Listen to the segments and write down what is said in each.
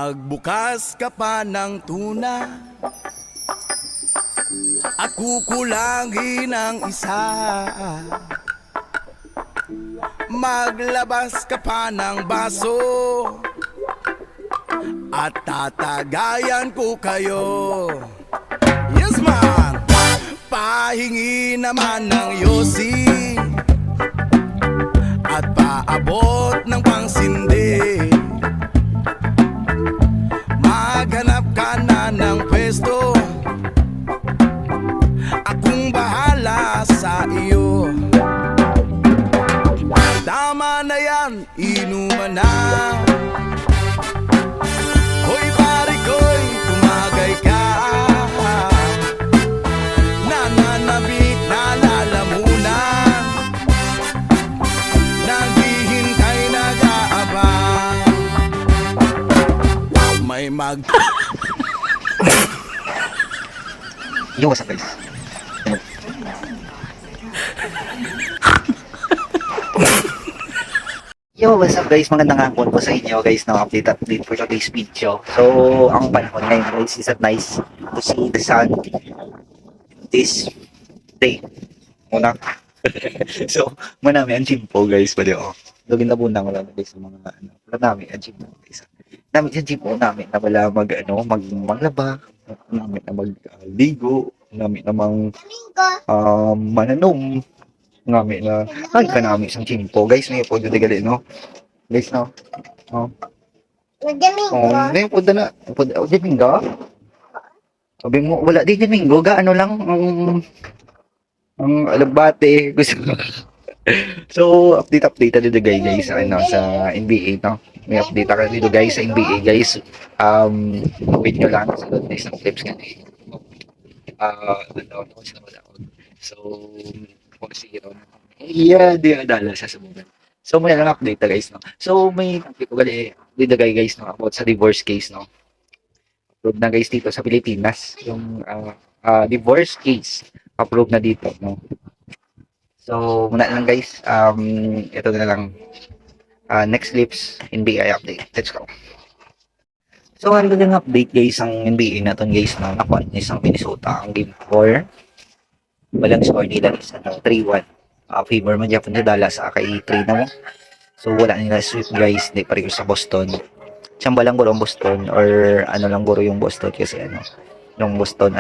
Magbukas ka pa ng tuna at kukulangin ang isa. Maglabas ka pa ng baso at tatagayan ko kayo. Yes man! Pahingi naman ng yosi at paabot ng pangsindi. Maghanap ka na ng pwesto, akong bahala sa iyo. Tama na yan, inuman na. Hoy pare ko'y tumagay ka. Nananabik na lalamunan, naghihintay nag-aabang. May Yo, what's up guys? Yo, what's up guys? Magandang hapon po sa inyo guys na update for today's video. So, ang panahon ngayon guys is nice to see the sun this day. Muna. So, manami ang gym po guys. Pwede lugin na bunang wala na guys sa mga manami ang gym po guys. Namin sa gym po namin na wala maglaba, namin na magligo, namin namang mananom, namin na ka namin sa gym po guys. May po dito gali no guys no. May po na Domingo. Sabi mo wala di Domingo ga ano lang ang alagbate gusto. So update dito guys sa NBA no. May update ako dito guys sa NBA guys. Wait nyo lang sa guys ng clips ganito. So kung sige di adala sa sumunod. So may lang update guys no. So may topic ko gali dito guys no about sa divorce case no. Approve na guys dito sa Pilipinas yung divorce case. Approve na dito no. So muna lang guys. Ito na lang. Next clips, NBA update. Let's go. So, ano yung update guys ang NBA natin guys na nakuha niya isang Minnesota ang game 4. Walang score nila is 3-1. Favor man Japan sa Dallas kay 3 na mo. So, wala nila sweep guys. Di pareho sa Boston. Tsamba lang guro ang Boston or ano lang guro yung Boston kasi yung Boston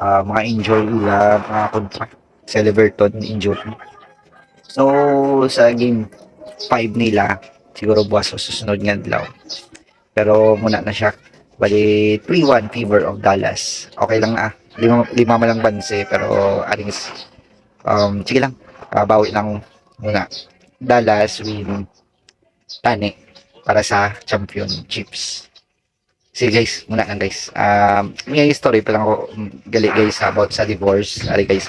mga injury nila, mga contract. Si Leverton injured. So, sa game 5 nila siguro buwas o susunod nga adlaw pero muna na siya bali 3-1 favor of Dallas. Okay lang na lima malang banse pero aring sige lang bawi lang muna Dallas win tani para sa championships. Sige guys muna lang guys may story pa lang ako gali guys about sa divorce ari guys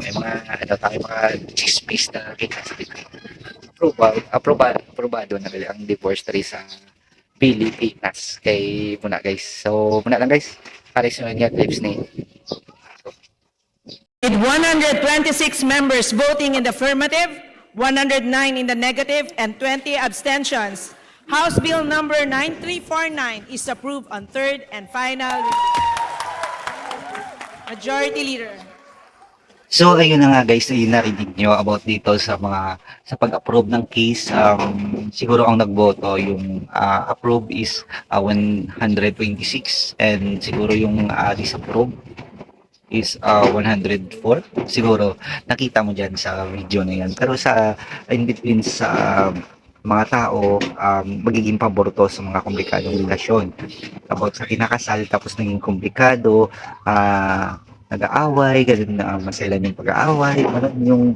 may mga mga chismis na kinasa aprobado na gali ang divorce tari sa Pilipinas kay muna guys. So muna lang guys para sa mga clips ni With 126 members voting in the affirmative, 109 in the negative, and 20 abstentions, House Bill number 9349 is approved on third and final. Majority Leader. So ayun na nga guys, ayun narinig nyo about dito sa pag-approve ng case. Siguro ang nagboto yung approve is 126 and siguro yung disapprove is 104. Siguro nakita mo dyan sa video na yan. Pero sa in between sa mga tao, magiging pabor to sa mga komplikadong relasyon. About sa kinakasal tapos naging komplikado, nag-aaway, ganun na maselan yung pag-aaway, yung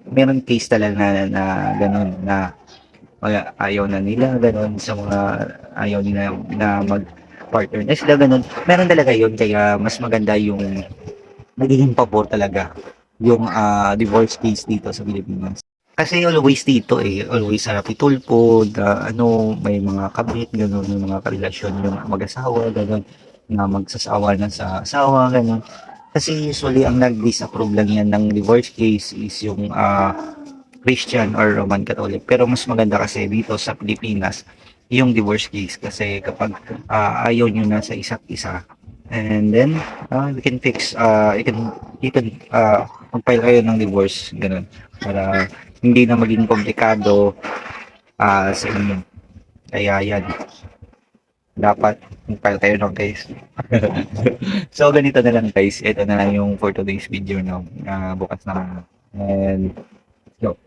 meron case talaga na ganun na ayaw na nila, ganun sa mga ayaw nila na mag-partner na sila, ganun. Meron talaga yun, kaya mas maganda yung nagiging pabor talaga yung divorce case dito sa Pilipinas. Kasi always dito always sa pitulpo, may mga kabit, ganun, may mga karelasyon yung mag-asawa, ganun na magsasawa na sa asawa, gano'n. Kasi usually ang nag-disapprove lang yan ng divorce case is yung Christian or Roman Catholic. Pero mas maganda kasi dito sa Pilipinas, yung divorce case kasi kapag ayaw nyo na sa isa't isa, and then we can fix you can mag-file kayo ng divorce, ganun, para hindi na maging komplikado sa inyo. Kaya yan, dapat mag-file kayo ng case. So ganito na lang guys, ito na lang yung for today's video, no, bukas na, and go.